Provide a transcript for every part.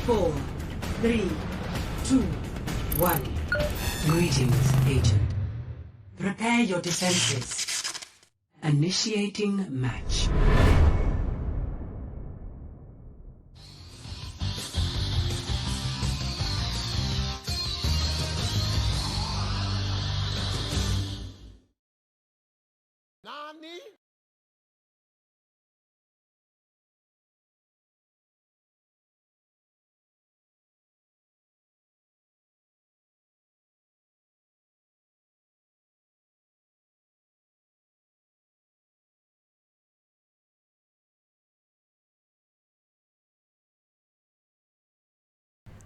4, 3, 2, 1. Greetings, Agent. Prepare your defenses. Initiating match. Nani?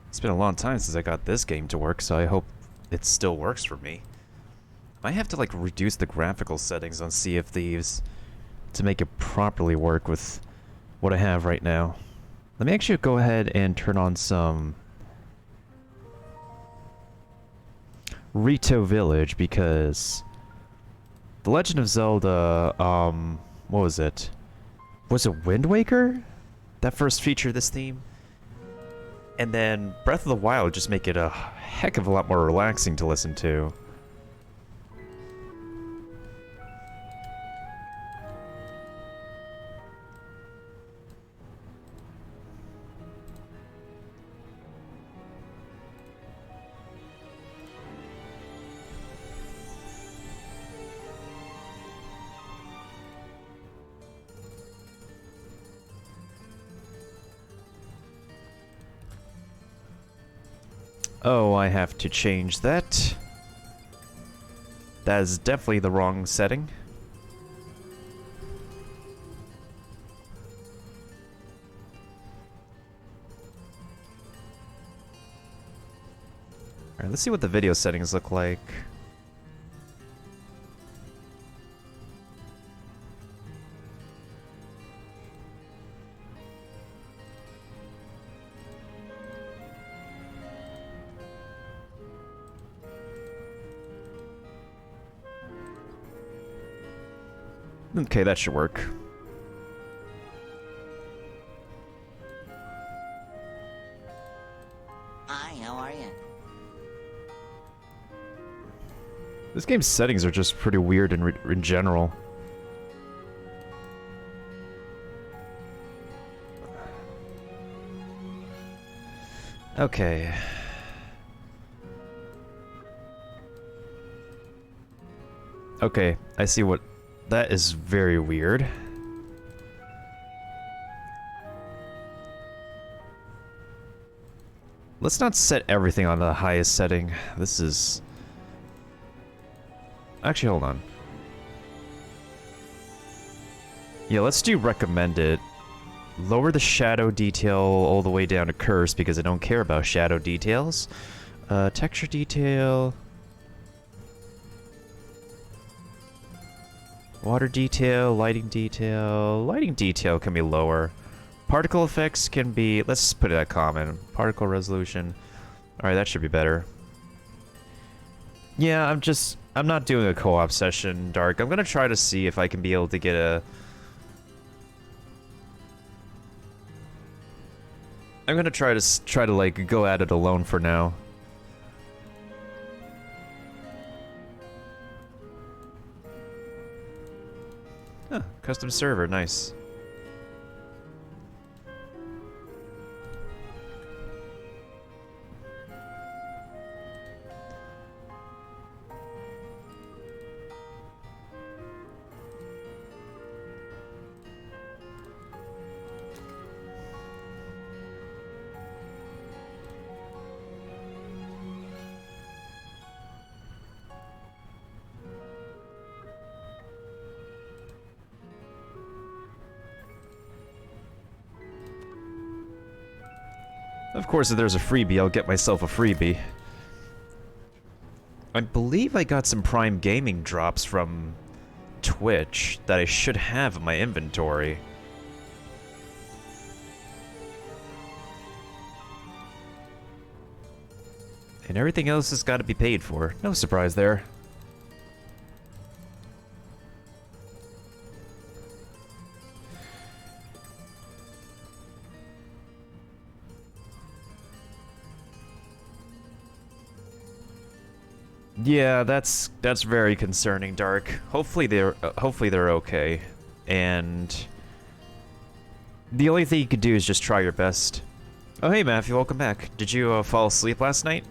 It's been a long time since I got this game to work, so I hope it still works for me. I have to like reduce the graphical settings on Sea of Thieves to make it properly work with what I have right now. Let me actually go ahead and turn on some Rito Village, because The Legend of Zelda, what was it? Was it Wind Waker that first featured this theme? And then Breath of the Wild just make it a heck of a lot more relaxing to listen to. Oh, I have to change that. That is definitely the wrong setting. Alright, let's see what the video settings look like. Okay, that should work. Hi, how are you? This game's settings are just pretty weird in general. Okay. Okay, I see what... That is very weird. Let's not set everything on the highest setting. This is... Actually, hold on. Yeah, let's do recommended. Lower the shadow detail all the way down to curse because I don't care about shadow details. Texture detail... Water detail, lighting detail. Lighting detail can be lower. Particle effects can be... Let's put it at common. Particle resolution. Alright, that should be better. Yeah, I'm not doing a co-op session, Dark. I'm gonna try to see if I can be able to get a... I'm gonna try to like go at it alone for now. Huh, custom server, nice. Of course, if there's a freebie, I'll get myself a freebie. I believe I got some Prime Gaming drops from Twitch that I should have in my inventory. And everything else has got to be paid for. No surprise there. Yeah, that's very concerning, Dark. Hopefully they're okay. And the only thing you could do is just try your best. Oh, hey, Matthew, welcome back. Did you fall asleep last night?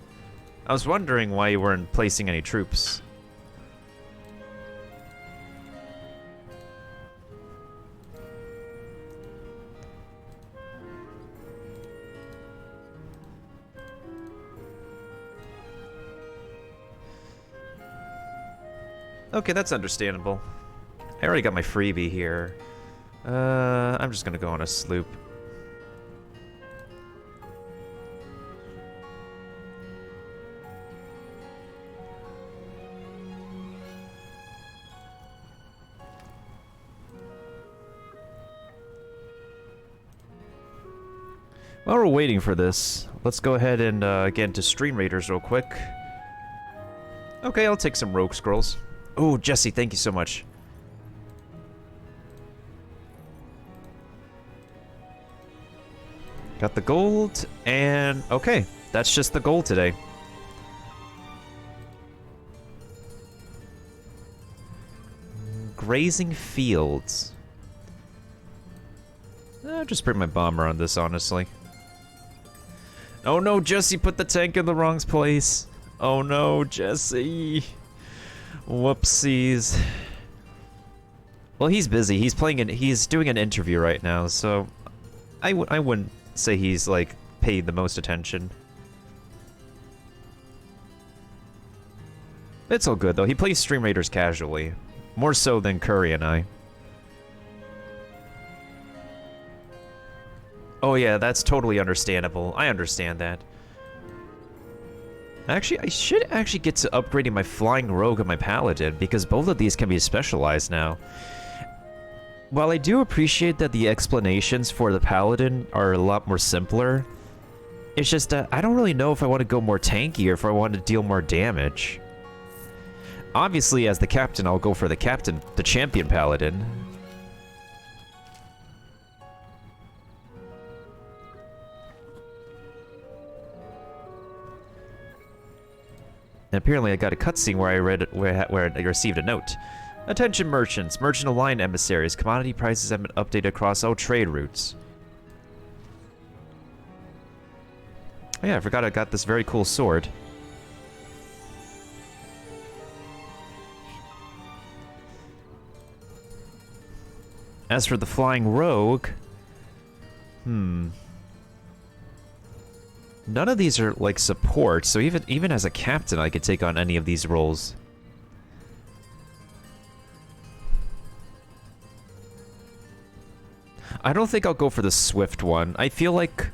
I was wondering why you weren't placing any troops. Okay, that's understandable. I already got my freebie here. I'm just gonna go on a sloop. While we're waiting for this, let's go ahead and get into Stream Raiders real quick. Okay, I'll take some Rogue Scrolls. Oh, Jesse, thank you so much. Got the gold, and okay, that's just the gold today. Grazing fields. I'll just bring my bomber on this, honestly. Oh no, Jesse put the tank in the wrong place. Oh no, Jesse. Whoopsies. Well, he's busy. He's doing an interview right now, so I wouldn't say he's like paid the most attention. It's all good though. He plays Stream Raiders casually, more so than Curry and I. Oh yeah, that's totally understandable. I understand that. Actually, I should actually get to upgrading my Flying Rogue and my Paladin, because both of these can be specialized now. While I do appreciate that the explanations for the Paladin are a lot more simpler, it's just that I don't really know if I want to go more tanky or if I want to deal more damage. Obviously, as the captain, I'll go for the champion Paladin. And apparently I got a cutscene where I read where I received a note. Attention merchants, merchant aligned emissaries, commodity prices have been updated across all trade routes. Oh yeah, I forgot I got this very cool sword. As for the Flying Rogue, none of these are like support, so even as a captain I could take on any of these roles. I don't think I'll go for the Swift one. I feel like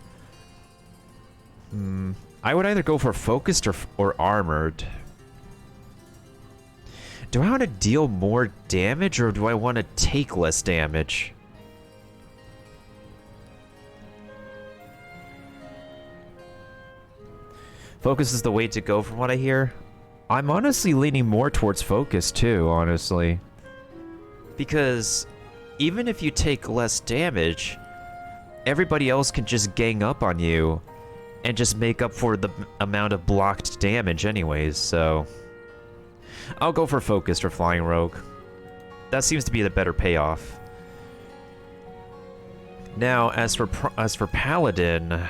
I would either go for focused or armored. Do I want to deal more damage or do I want to take less damage? Focus is the way to go from what I hear. I'm honestly leaning more towards focus too, honestly. Because even if you take less damage, everybody else can just gang up on you and just make up for the amount of blocked damage anyways, so I'll go for focused or Flying Rogue. That seems to be the better payoff. Now, as for Paladin,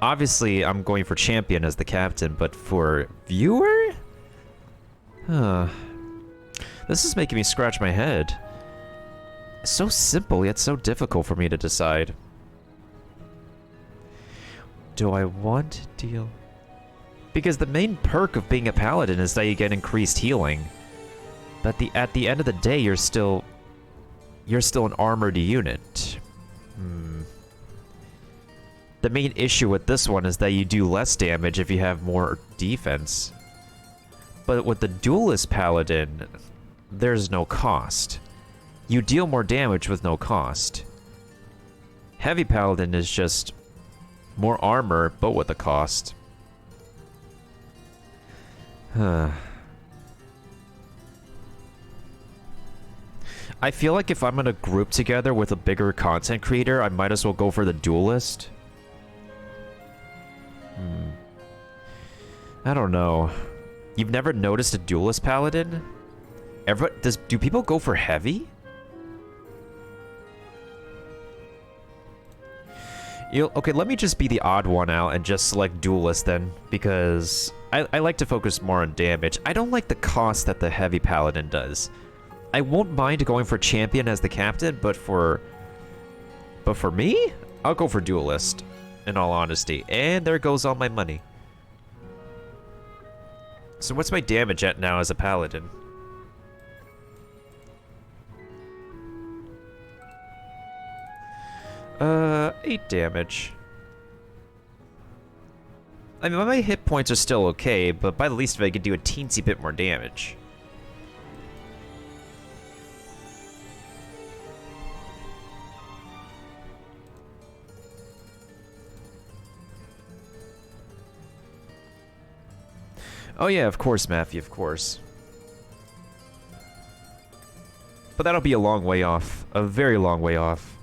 obviously I'm going for champion as the captain, but for viewer? Huh. This is making me scratch my head. It's so simple, yet so difficult for me to decide. Do I want to deal? Because the main perk of being a paladin is that you get increased healing. But at the end of the day, you're still an armored unit. The main issue with this one is that you do less damage if you have more defense. But with the duelist paladin, there's no cost. You deal more damage with no cost. Heavy paladin is just more armor, but with a cost. I feel like if I'm gonna group together with a bigger content creator, I might as well go for the duelist. I don't know. You've never noticed a duelist paladin? Do people go for heavy? Okay, let me just be the odd one out and just select duelist then, because I like to focus more on damage. I don't like the cost that the heavy paladin does. I won't mind going for champion as the captain, but for me, I'll go for duelist, in all honesty. And there goes all my money. So what's my damage at now as a paladin? Uh, 8 damage. I mean, my hit points are still okay, but by the least of it, I could do a teensy bit more damage. Oh yeah, of course, Matthew, of course. But that'll be a long way off. A very long way off.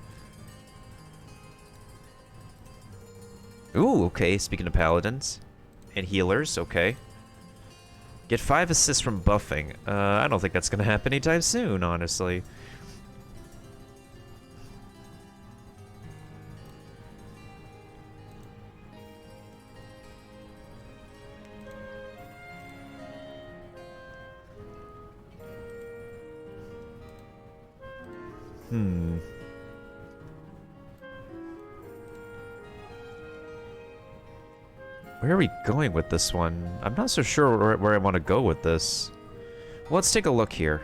Ooh, okay, speaking of paladins. And healers, okay. Get 5 assists from buffing. I don't think that's gonna happen anytime soon, honestly. Where are we going with this one? I'm not so sure where I want to go with this. Well, let's take a look here.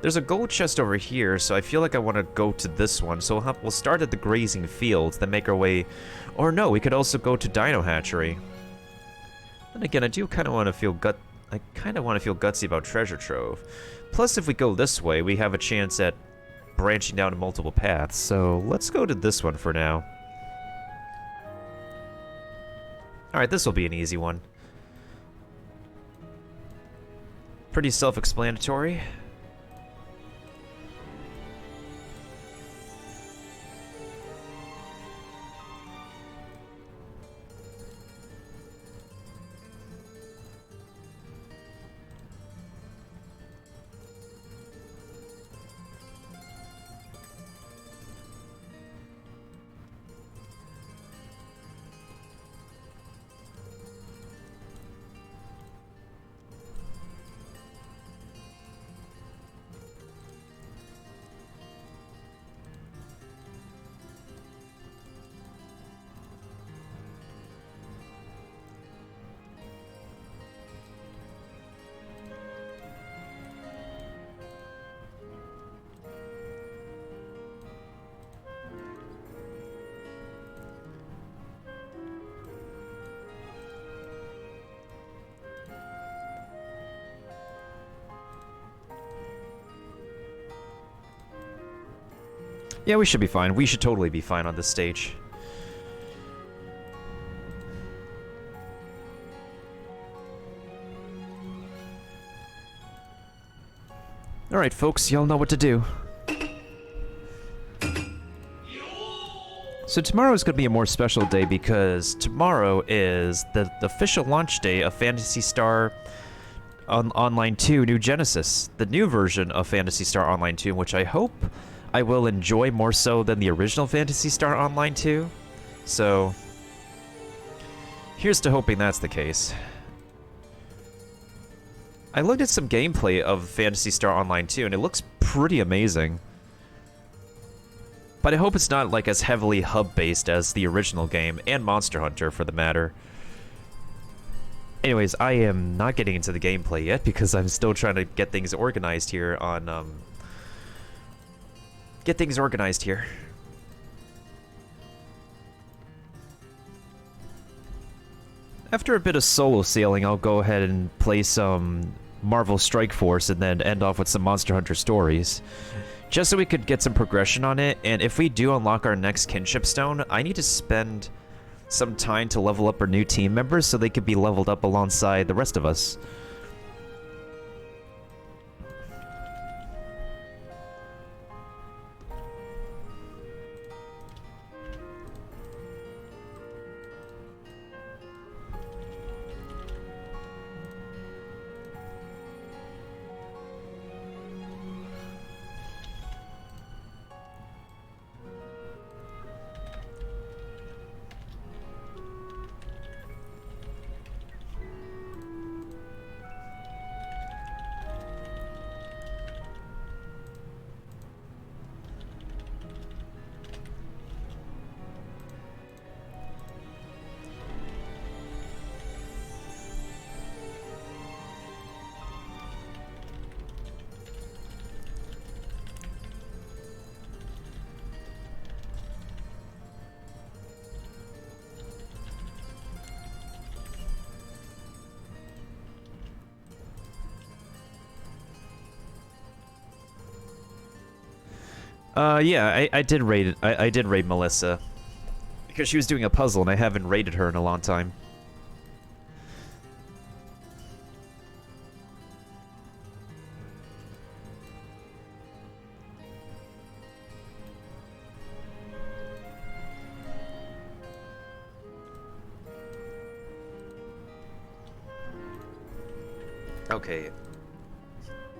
There's a gold chest over here, so I feel like I want to go to this one. So we'll start at the grazing fields, then make our way... Or no, we could also go to Dino Hatchery. And again, I do kind of want to feel gutsy about Treasure Trove. Plus, if we go this way, we have a chance at branching down to multiple paths. So let's go to this one for now. Alright, this will be an easy one. Pretty self-explanatory. Yeah, we should be fine. We should totally be fine on this stage. Alright, folks, y'all know what to do. So tomorrow is going to be a more special day because tomorrow is the official launch day of Phantasy Star Online 2 New Genesis. The new version of Phantasy Star Online 2, which I hope I will enjoy more so than the original Phantasy Star Online 2. So, here's to hoping that's the case. I looked at some gameplay of Phantasy Star Online 2, and it looks pretty amazing. But I hope it's not like as heavily hub-based as the original game, and Monster Hunter for the matter. Anyways, I am not getting into the gameplay yet because I'm still trying to get things organized here on, After a bit of solo sailing, I'll go ahead and play some Marvel Strike Force and then end off with some Monster Hunter stories. Just so we could get some progression on it, and if we do unlock our next Kinship Stone, I need to spend some time to level up our new team members so they could be leveled up alongside the rest of us. Yeah, I did raid it. I did raid Melissa. Because she was doing a puzzle and I haven't raided her in a long time. Okay.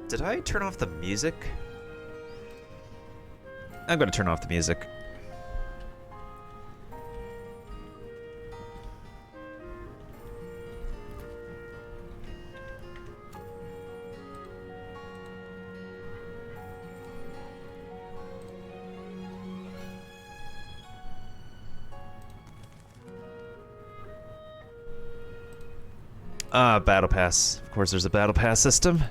Did I turn off the music? I'm gonna turn off the music. Ah, Battle Pass. Of course there's a Battle Pass system.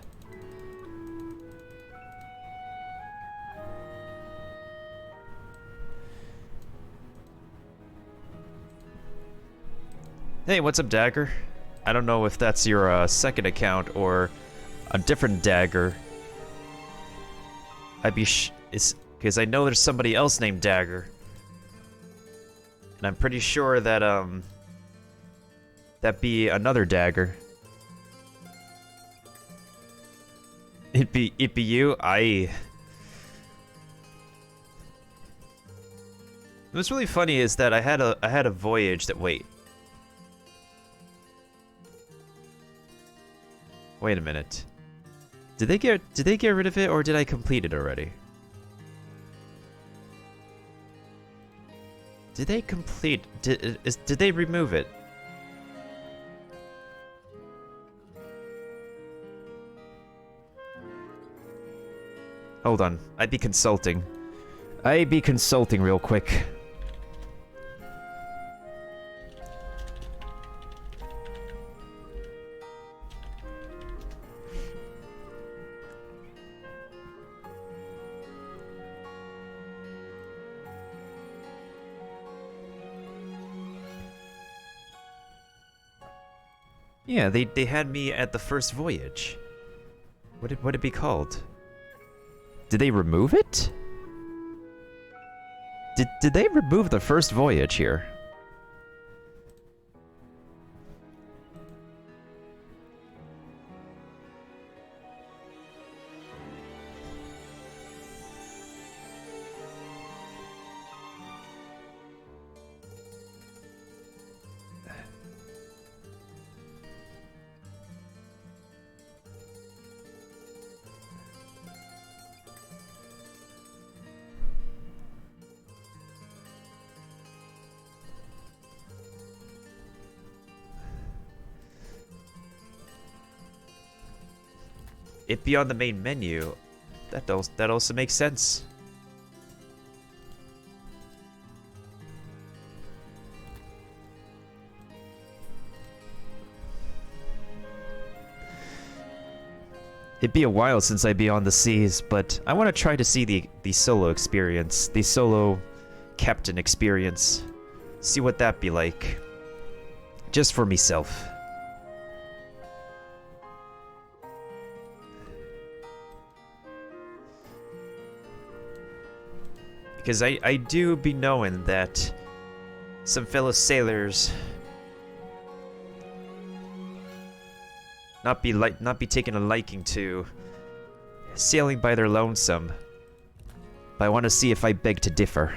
Hey, what's up, Dagger? I don't know if that's your second account or a different Dagger. It's because I know there's somebody else named Dagger. And I'm pretty sure that that be another Dagger. It be you? What's really funny is that I had a voyage that wait a minute. Did they get rid of it or did I complete it already? Did they complete did they remove it? Hold on. I'd be consulting real quick. Yeah, they had me at the first voyage. What'd it be called? Did they remove it? Did they remove the first voyage here? It be on the main menu. That also makes sense. It'd be a while since I'd be on the seas, but I want to try to see the solo experience, the solo captain experience. See what that be like. Just for myself. Because I do be knowing that some fellow sailors not be taking a liking to sailing by their lonesome. But I want to see if I beg to differ.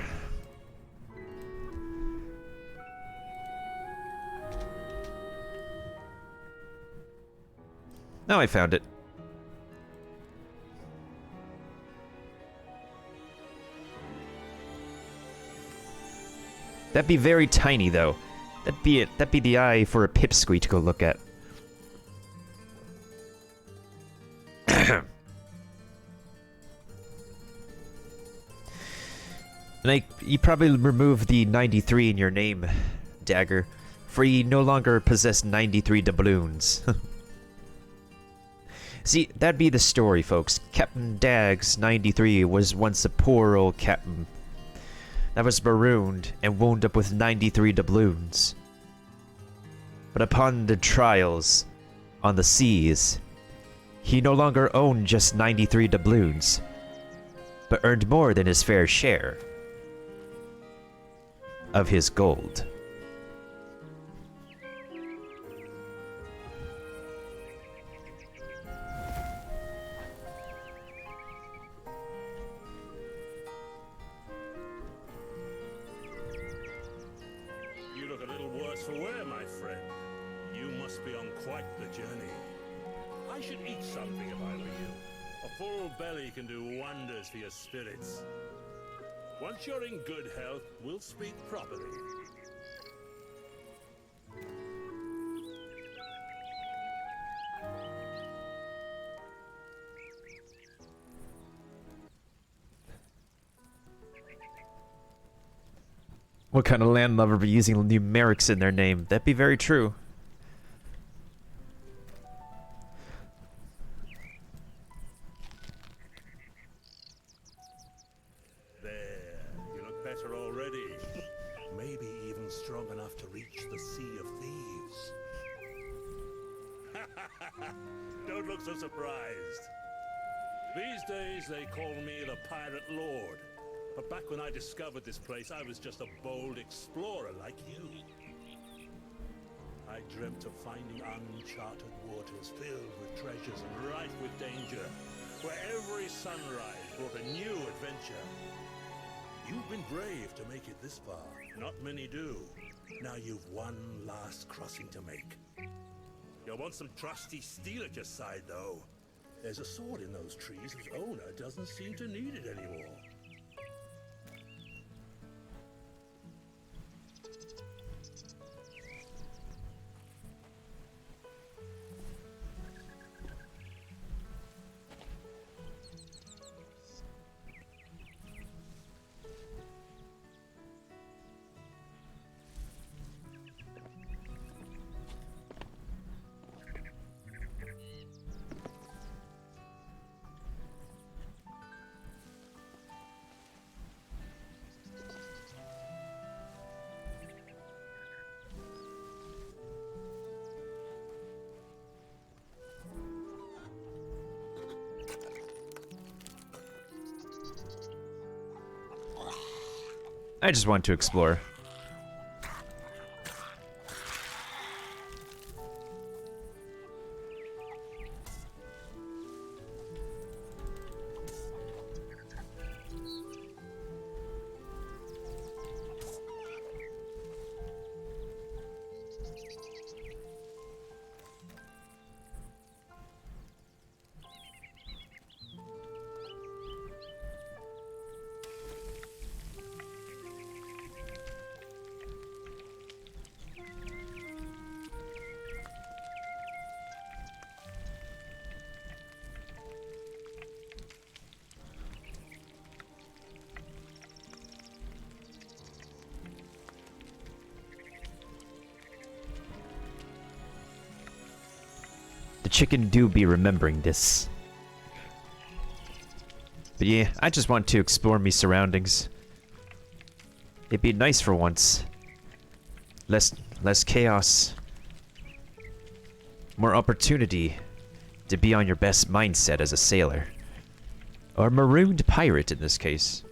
Now I found it. That'd be very tiny, though. That'd be the eye for a pipsqueak to go look at. And you probably removed the 93 in your name, Dagger, for you no longer possess 93 doubloons. See, that'd be the story, folks. Captain Dags 93 was once a poor old captain that was marooned and wound up with 93 doubloons. But upon the trials on the seas, he no longer owned just 93 doubloons. but earned more than his fair share of his gold. You look a little worse for wear, my friend. You must be on quite the journey. I should eat something if I were you. A full belly can do wonders for your spirits. Once you're in good health, we'll speak properly. What kind of landlubber be using numerics in their name? That'd be very true. There, you look better already. Maybe even strong enough to reach the Sea of Thieves. Don't look so surprised. These days they call me the Pirate Lord. But back when I discovered this place, I was just a bold explorer like you. I dreamt of finding uncharted waters filled with treasures and rife with danger, where every sunrise brought a new adventure. You've been brave to make it this far. Not many do. Now you've one last crossing to make. You'll want some trusty steel at your side, though. There's a sword in those trees whose owner doesn't seem to need it anymore. I just want to explore. The chicken do be remembering this. But yeah, I just want to explore me surroundings. It'd be nice for once. Less chaos. More opportunity to be on your best mindset as a sailor. Or marooned pirate in this case.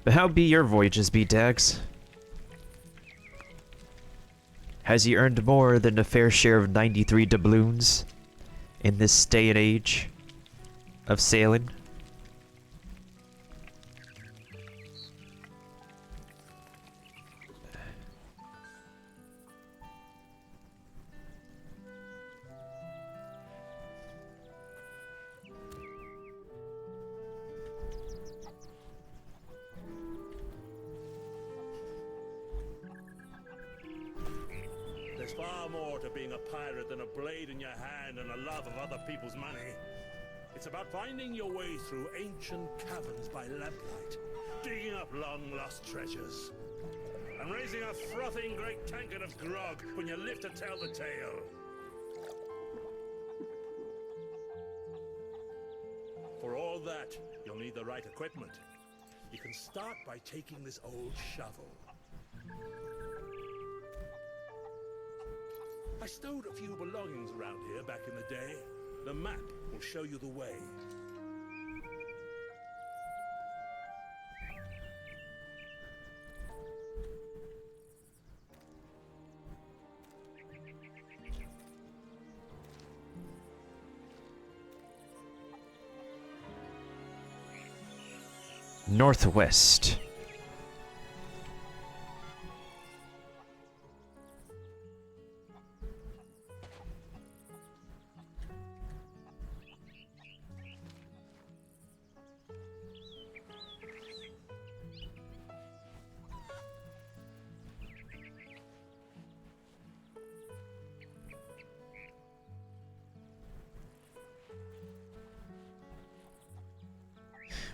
But how be your voyages, B-Dags? Has he earned more than a fair share of 93 doubloons in this day and age of sailing? There's far more to being a pirate than a blade in your hand and a love of other people's money. It's about finding your way through ancient caverns by lamplight, digging up long-lost treasures, and raising a frothing great tankard of grog when you live to tell the tale. For all that, you'll need the right equipment. You can start by taking this old shovel. I stowed a few belongings around here back in the day. The map will show you the way. Northwest.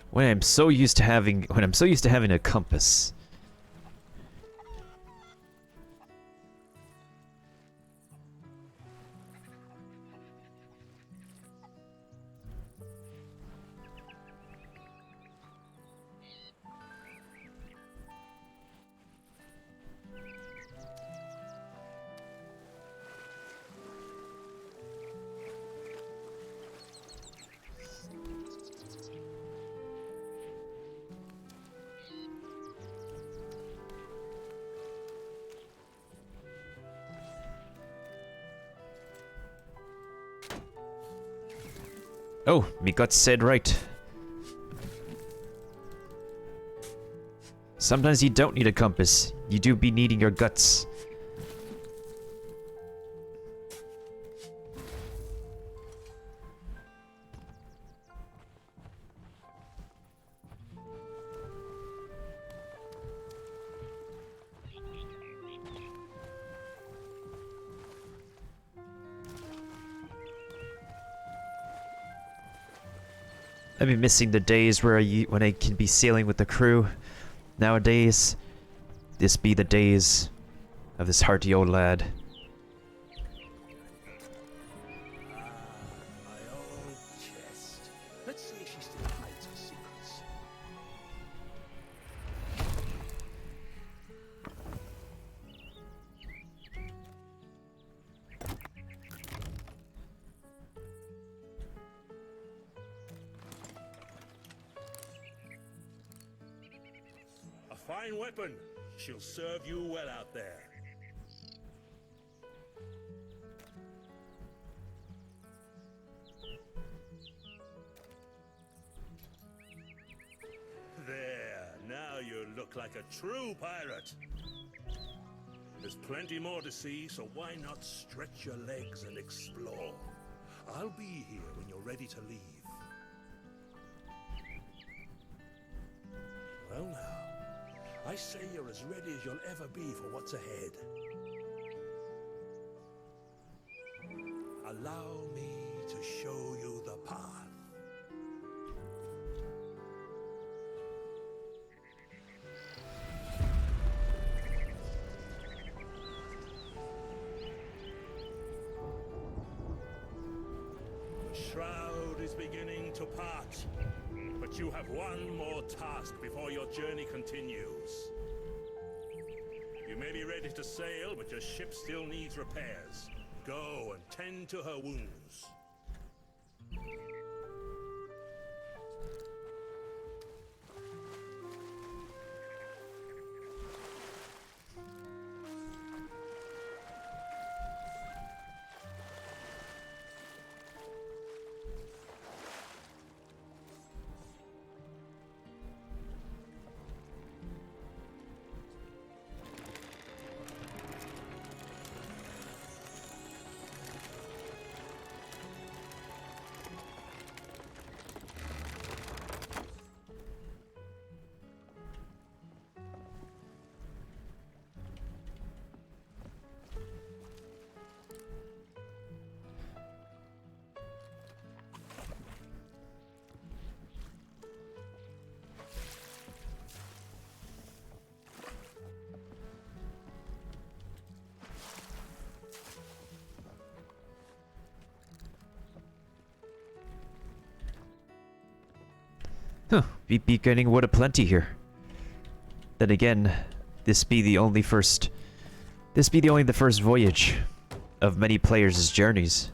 When I'm so used to having a compass. Oh, me guts said right. Sometimes you don't need a compass. You do be needing your guts. I've been missing the days where when I can be sailing with the crew. Nowadays, this be the days of this hearty old lad. My old chest. Let's see if she still hides her secrets. A fine weapon. She'll serve you well out there. There, now you look like a true pirate. There's plenty more to see, so why not stretch your legs and explore? I'll be here when you're ready to leave. Well now, I say you're as ready as you'll ever be for what's ahead. Allow me to show you the path. The shroud is beginning to part, but you have one more task before your journey continues. You may be ready to sail, but your ship still needs repairs. Go and tend to her wounds. Huh, we be getting wood aplenty here. Then again, this be the only the first voyage. of many players' journeys.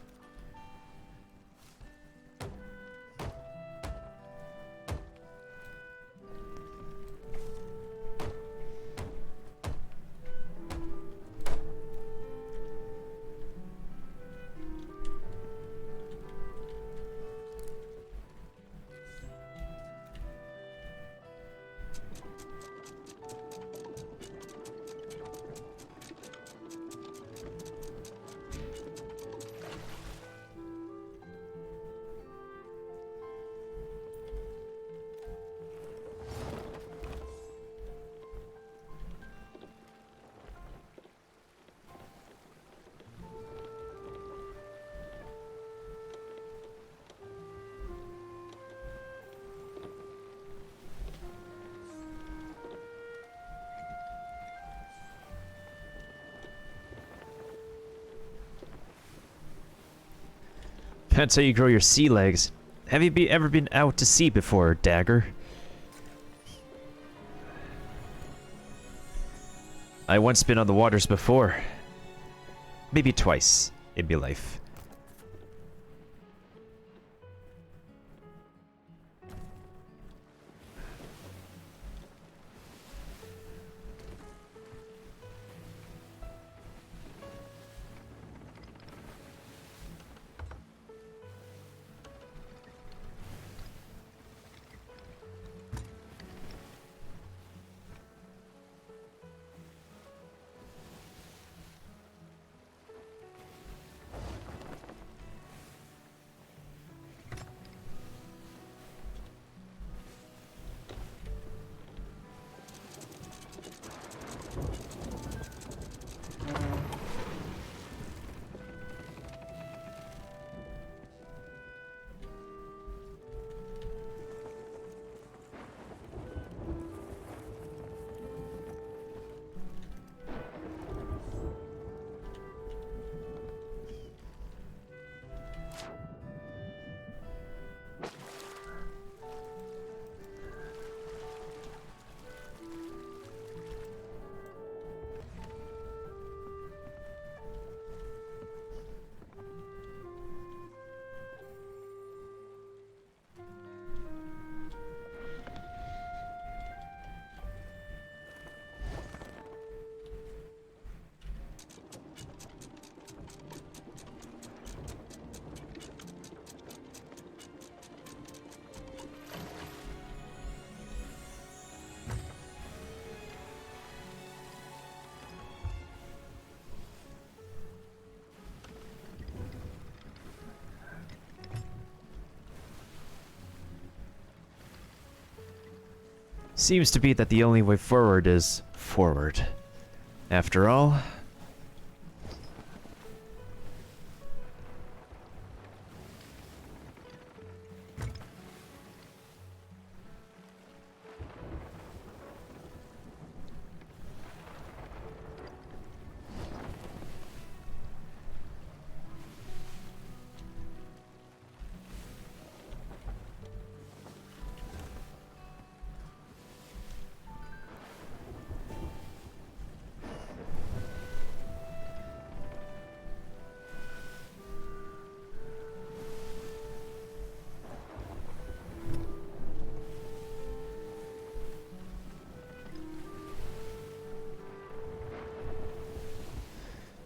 That's how you grow your sea legs. Have you ever been out to sea before, Dagger? I once been on the waters before. Maybe twice in my life. Seems to be that the only way forward is forward. After all...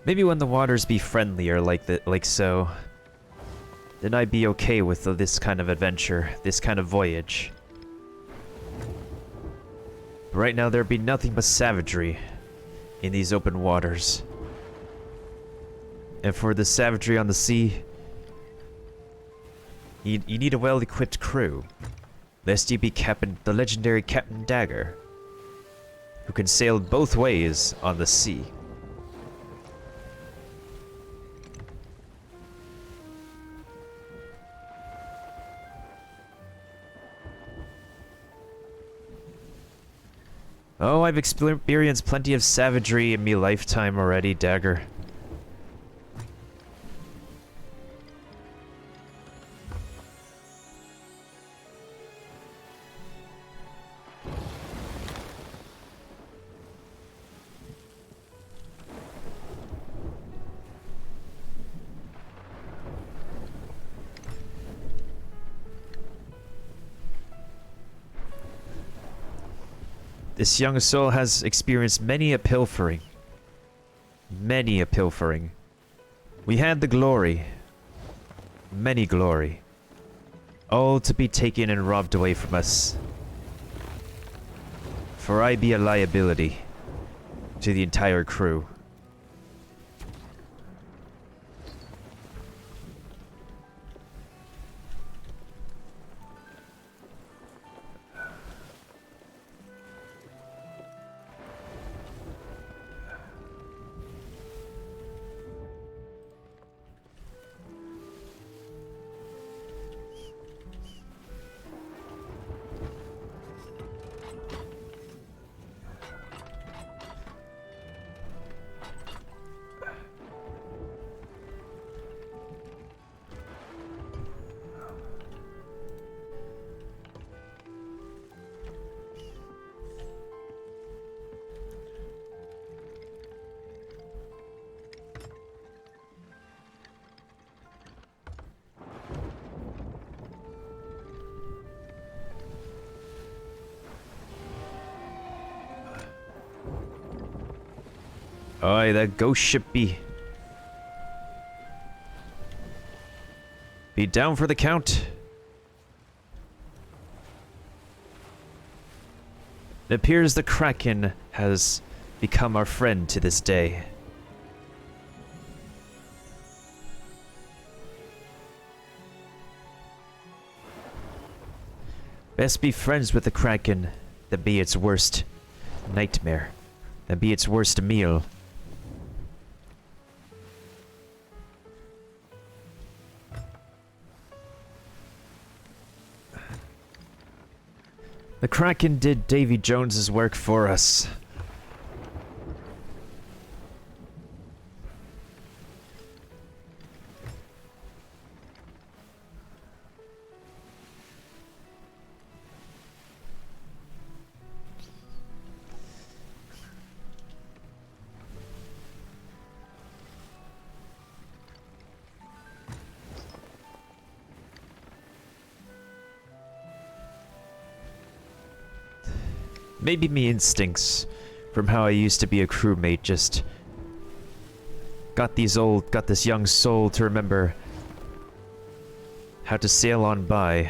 Maybe when the waters be friendlier like so, then I'd be okay with this kind of adventure, this kind of voyage. But right now there'd be nothing but savagery in these open waters. And for the savagery on the sea, you need a well-equipped crew, lest you be the legendary Captain Dagger, who can sail both ways on the sea. Oh, I've experienced plenty of savagery in me lifetime already, Dagger. This young soul has experienced many a pilfering. Many a pilfering. We had the glory. Many glory. All to be taken and robbed away from us. For I be a liability to the entire crew. Aye, that ghost ship be down for the count. It appears the Kraken has become our friend to this day. Best be friends with the Kraken than be its worst nightmare, than be its worst meal. The Kraken did Davy Jones's work for us. Maybe me instincts from how I used to be a crewmate just got this young soul to remember how to sail on by.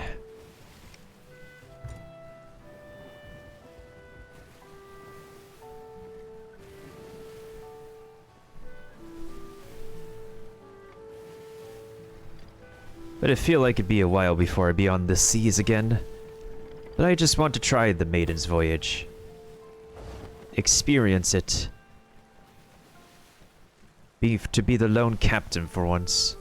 But I feel like it'd be a while before I'd be on the seas again. But I just want to try the Maiden's Voyage. Experience it. To be the lone captain for once.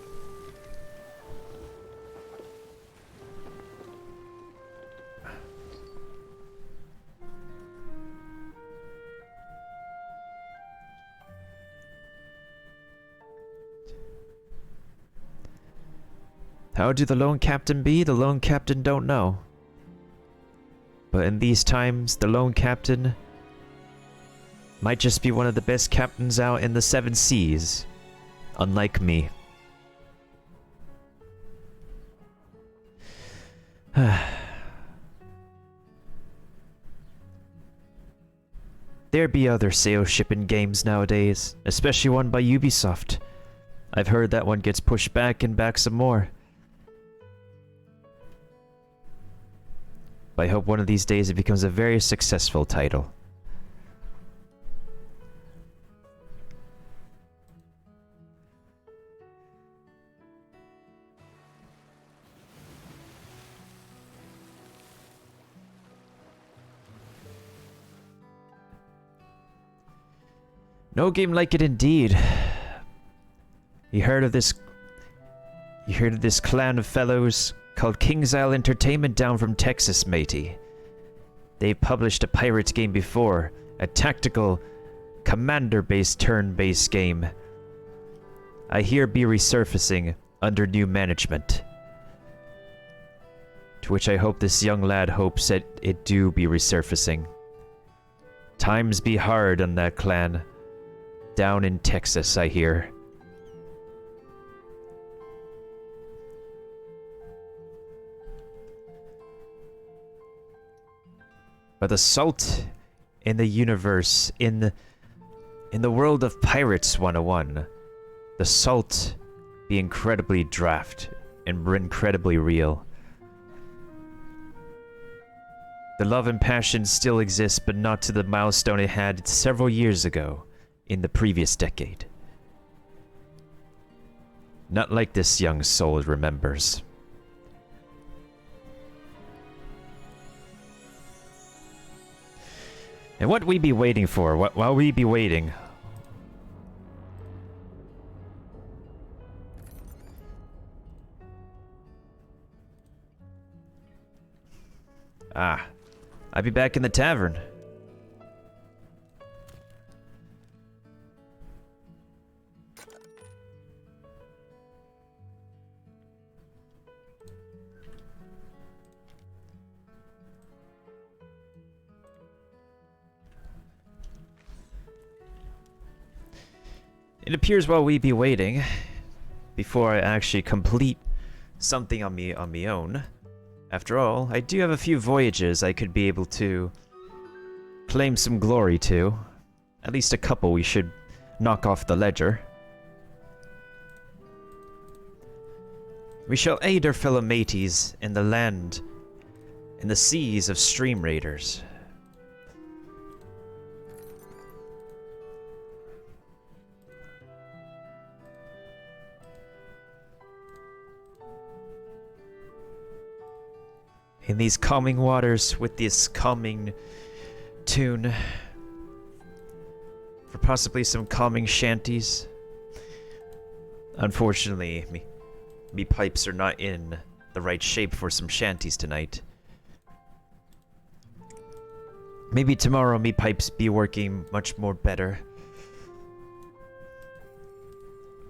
How do the lone captain be? The lone captain don't know. But in these times, the lone captain might just be one of the best captains out in the 7 seas. Unlike me. There be other sail shipping games nowadays, especially one by Ubisoft. I've heard that one gets pushed back and back some more. But I hope one of these days it becomes a very successful title. No game like it indeed. You heard of this clan of fellows called King's Isle Entertainment down from Texas, matey. They published a pirate game before, a tactical, commander-based turn-based game. I hear be resurfacing under new management. To which I hope this young lad hopes that it do be resurfacing. Times be hard on that clan. Down in Texas, I hear. But the salt in the universe, in the world of Pirates 101, the salt be incredibly draft and incredibly real. The love and passion still exists, but not to the milestone it had several years ago in the previous decade. Not like this young soul remembers. And what we be waiting for? While we be waiting... Ah, I'll be back in the tavern. It appears while we be waiting, before I actually complete something on me own. After all, I do have a few voyages I could be able to claim some glory to. At least a couple we should knock off the ledger. We shall aid our fellow mateys in the land, in the seas of stream raiders. In these calming waters, with this calming tune, for possibly some calming shanties. Unfortunately, me pipes are not in the right shape for some shanties tonight. Maybe tomorrow me pipes be working much more better.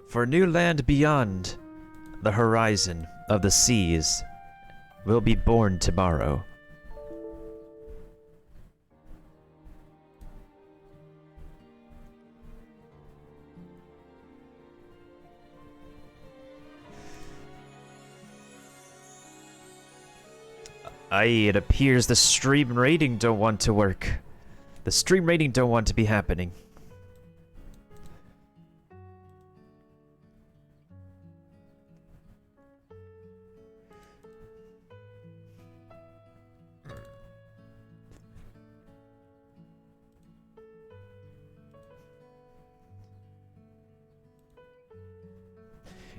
For a new land beyond the horizon of the seas will be born tomorrow. It appears the stream rating don't want to work. The stream rating don't want to be happening.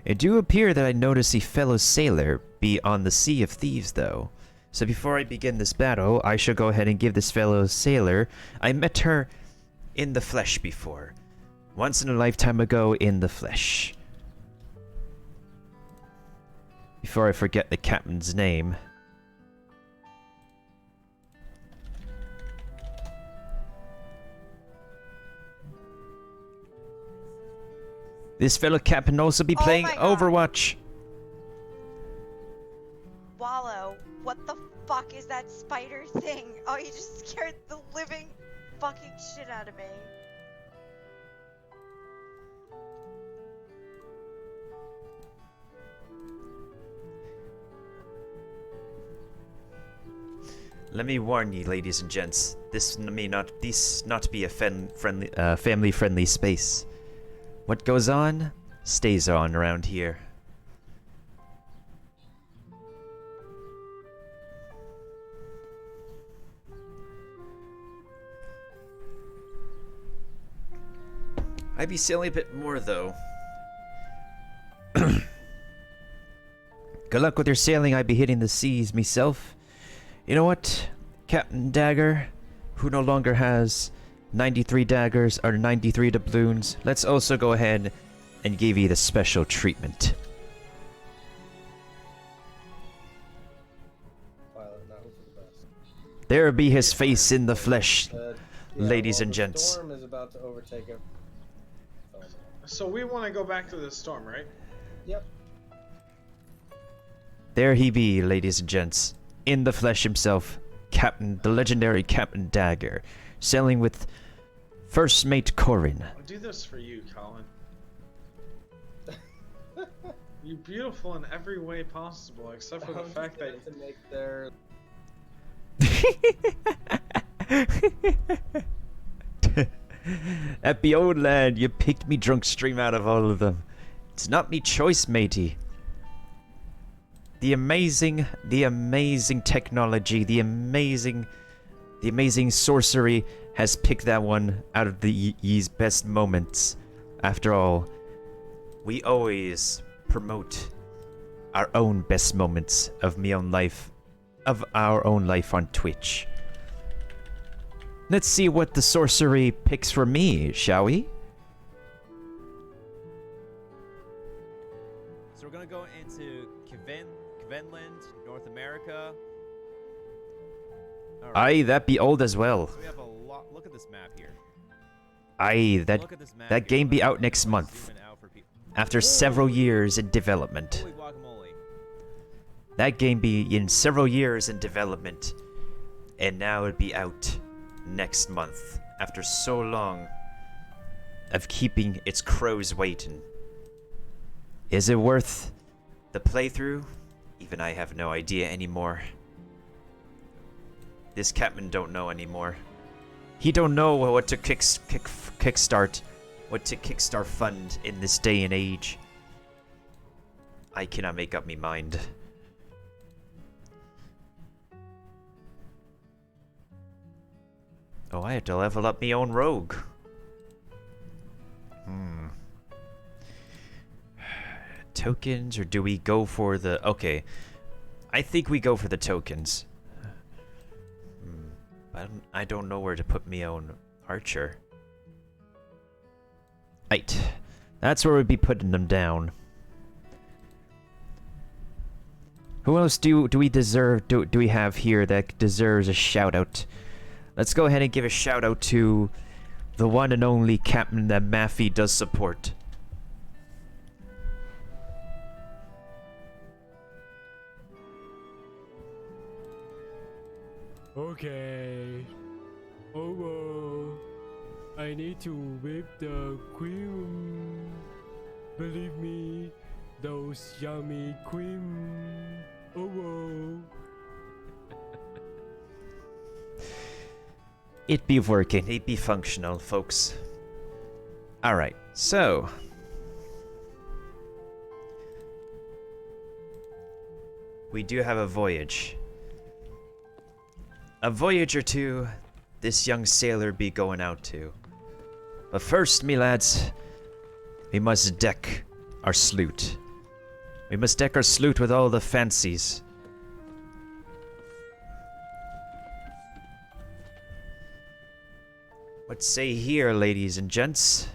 It do appear that I notice a fellow sailor be on the Sea of Thieves, though. So before I begin this battle, I shall go ahead and give this fellow sailor... I met her in the flesh before. Once in a lifetime ago in the flesh. Before I forget the captain's name. This fellow captain also be playing Overwatch. Wallow, what the fuck is that spider thing? Oh, you just scared the living fucking shit out of me. Let me warn you, ladies and gents. This may not be a family-friendly space. What goes on, stays on around here. I'd be sailing a bit more, though. Good luck with your sailing. I'd be hitting the seas myself. You know what, Captain Dagger, who no longer has 93 daggers or 93 doubloons, let's also go ahead and give you the special treatment. There be his face in the flesh, ladies and gents. Storm is about to overtake him. So we want to go back to the storm, right? Yep. There he be, ladies and gents, in the flesh himself, the legendary Captain Dagger, sailing with First Mate Corin. I'll do this for you, Colin. You're beautiful in every way possible, except for the fact that to make their Happy old lad, you picked me drunk stream out of all of them. It's not me choice, matey. The amazing technology, the amazing sorcery has picked that one out of the ye's best moments. After all, we always promote our own best moments of our own life on Twitch. Let's see what the sorcery picks for me, shall we? So we're gonna go into Kvenland, North America. Aye, that be old as well. So we have a lot. Look at this map here. Aye, that game be out next month. After several years in development. That game be in several years in development. And now it'd be out next month. After so long of keeping its crows waiting. Is it worth the playthrough? Even I have no idea anymore. This Catman don't know anymore. He don't know what to kickstart, what to kickstart fund in this day and age. I cannot make up me mind. Oh, I have to level up me own rogue. Tokens, or do we go for the... Okay. I think we go for the tokens. I don't know where to put me own archer. Right. That's where we'd be putting them down. Who else do we have here that deserves a shout out? Let's go ahead and give a shout out to the one and only captain that Maffy does support. Okay. Oh, whoa. I need to whip the cream. Believe me, those yummy cream. Oh, whoa. It be working, it be functional, folks. Alright, so... we do have a voyage. A voyage or two this young sailor be going out to. But first, me lads, we must deck our sloot. We must deck our sloot with all the fancies. What say here, ladies and gents?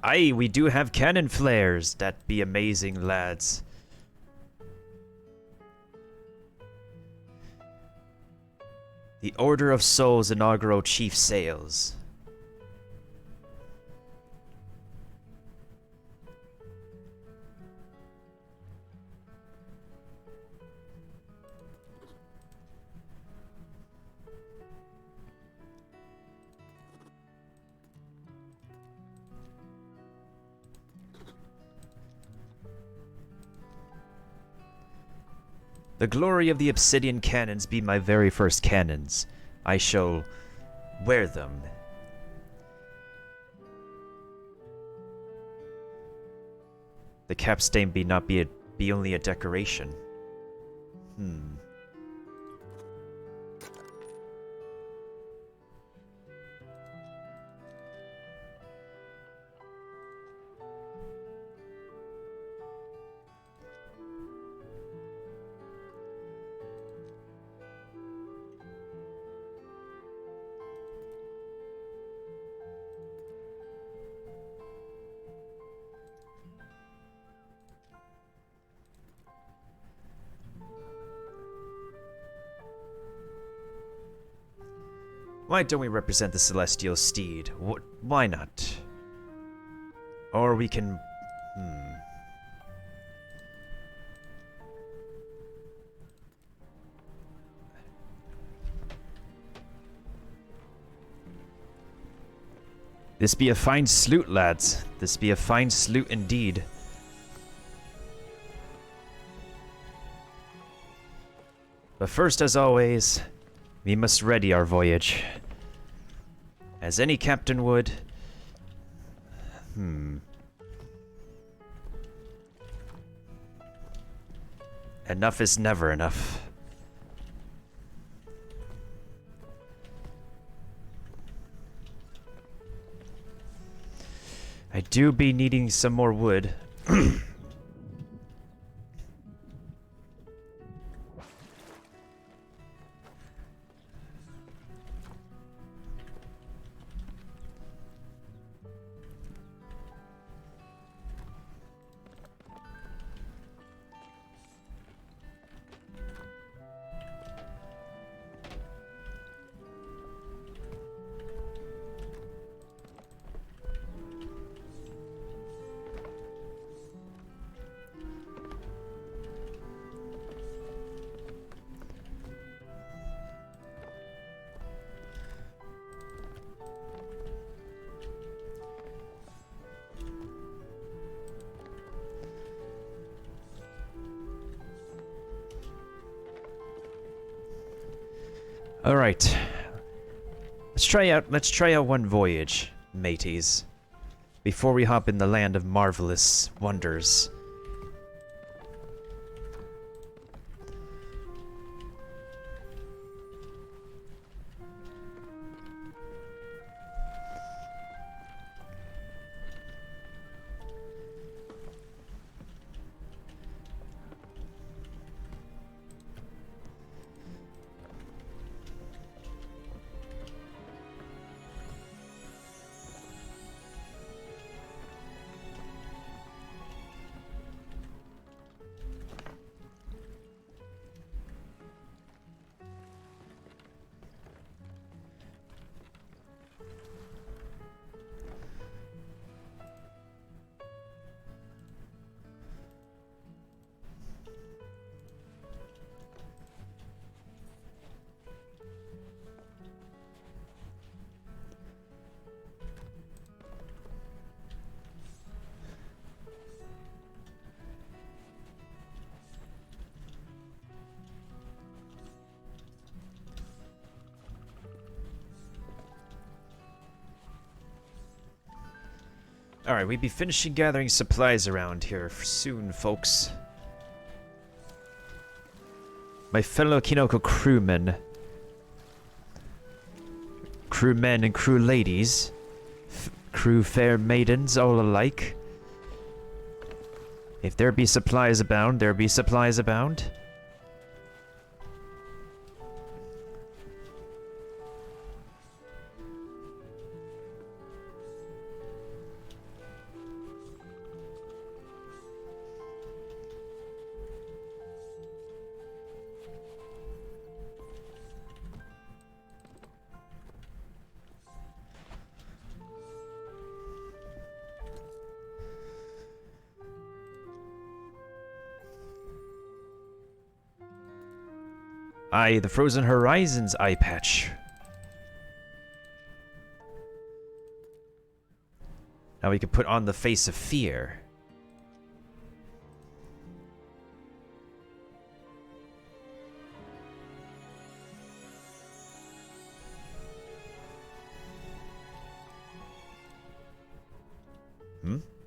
Aye, we do have cannon flares. That be amazing, lads. The Order of Souls inaugural chief sails. The glory of the obsidian cannons be my very first cannons. I shall wear them. The capstan be not be only a decoration. Why don't we represent the celestial steed? Why not? Or we can... This be a fine sloot, lads. This be a fine sloot indeed. But first, as always, we must ready our voyage. As any captain would. Enough is never enough. I do be needing some more wood. All right. Let's try out one voyage, mateys, before we hop in the land of marvelous wonders. Alright, we'd be finishing gathering supplies around here soon, folks. My fellow Kinoko crewmen. Crewmen and crew ladies. Crew fair maidens, all alike. If there be supplies abound, there be supplies abound. Aye, the Frozen Horizons eye patch. Now we can put on the face of fear.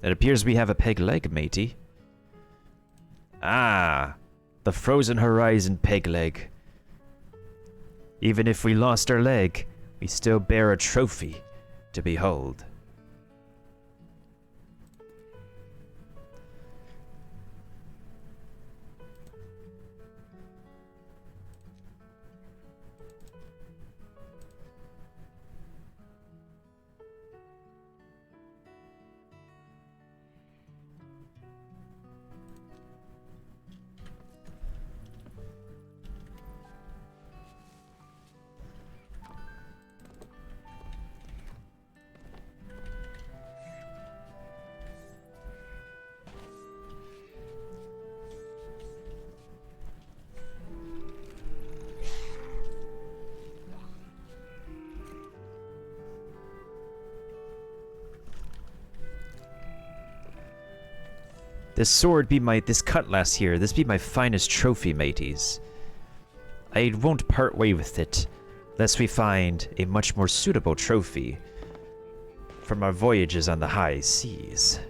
It appears we have a peg leg, matey. Ah, the Frozen Horizon peg leg. Even if we lost our leg, we still bear a trophy to behold. This cutlass here, this be my finest trophy, mateys. I won't part way with it, lest we find a much more suitable trophy from our voyages on the high seas.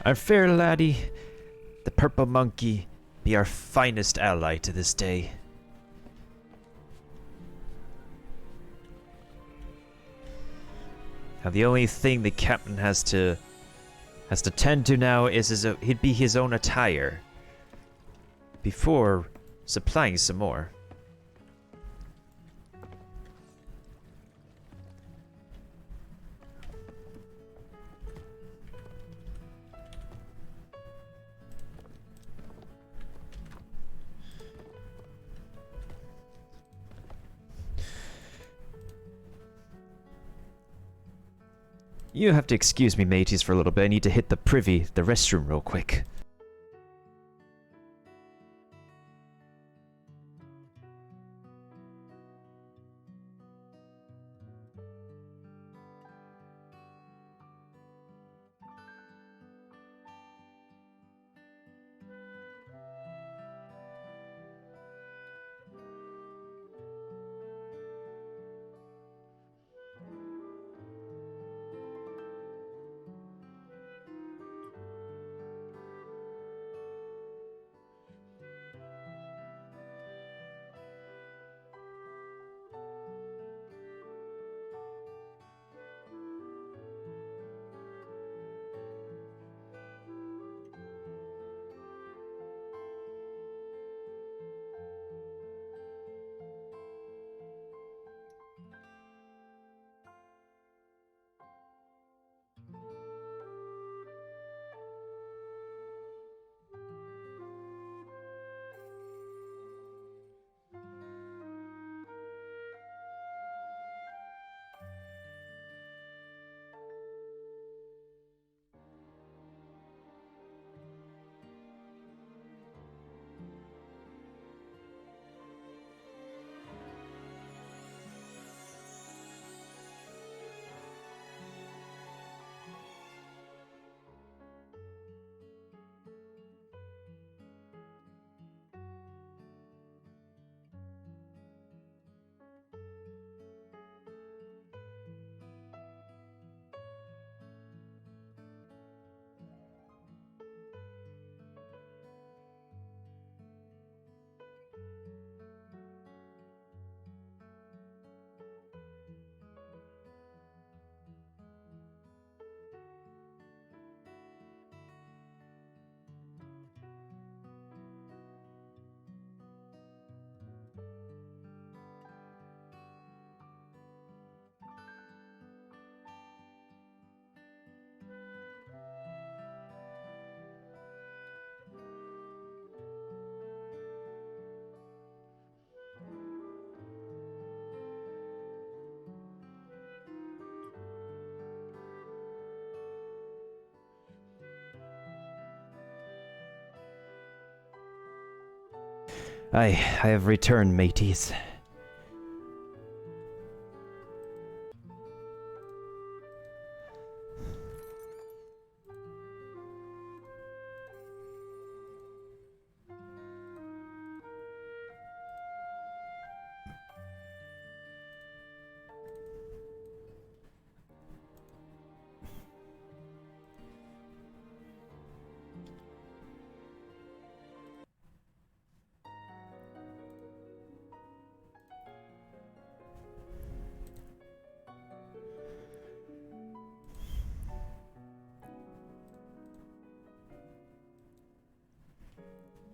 Our fair laddie, the purple monkey, be our finest ally to this day. Now the only thing the captain has to tend to now is he'd be his own attire before supplying some more. You have to excuse me, mateys, for a little bit. I need to hit the restroom real quick. I have returned, mateys.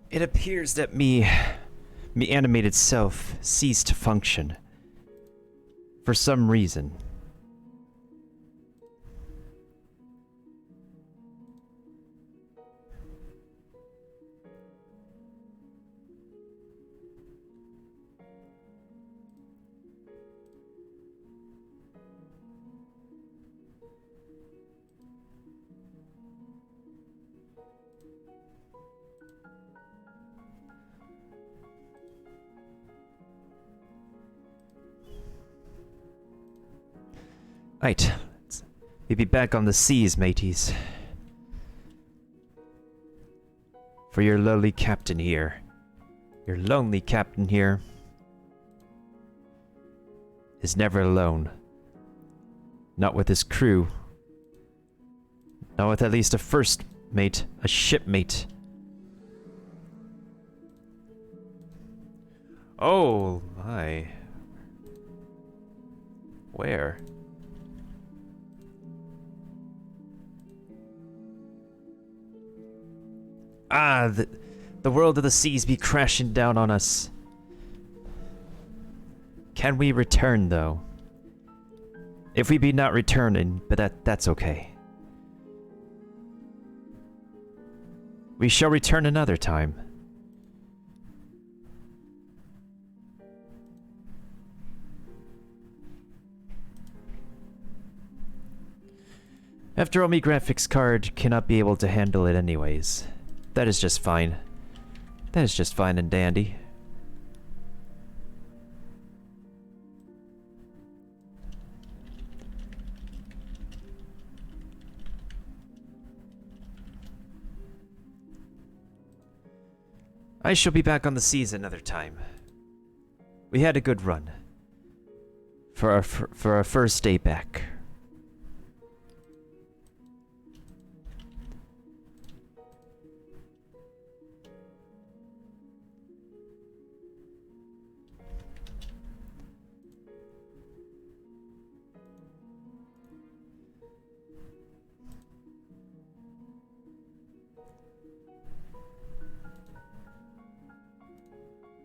It appears that me animated self ceased to function. For some reason. Right. We'll be back on the seas, mateys. For your lowly captain here. Your lonely captain here is never alone. Not with his crew. Not with at least a first mate, a shipmate. Oh my. Where? Ah, the world of the seas be crashing down on us. Can we return, though? If we be not returning, but that's okay. We shall return another time. After all, my graphics card cannot be able to handle it anyways. That is just fine. That is just fine and dandy. I shall be back on the seas another time. We had a good run. For our first day back.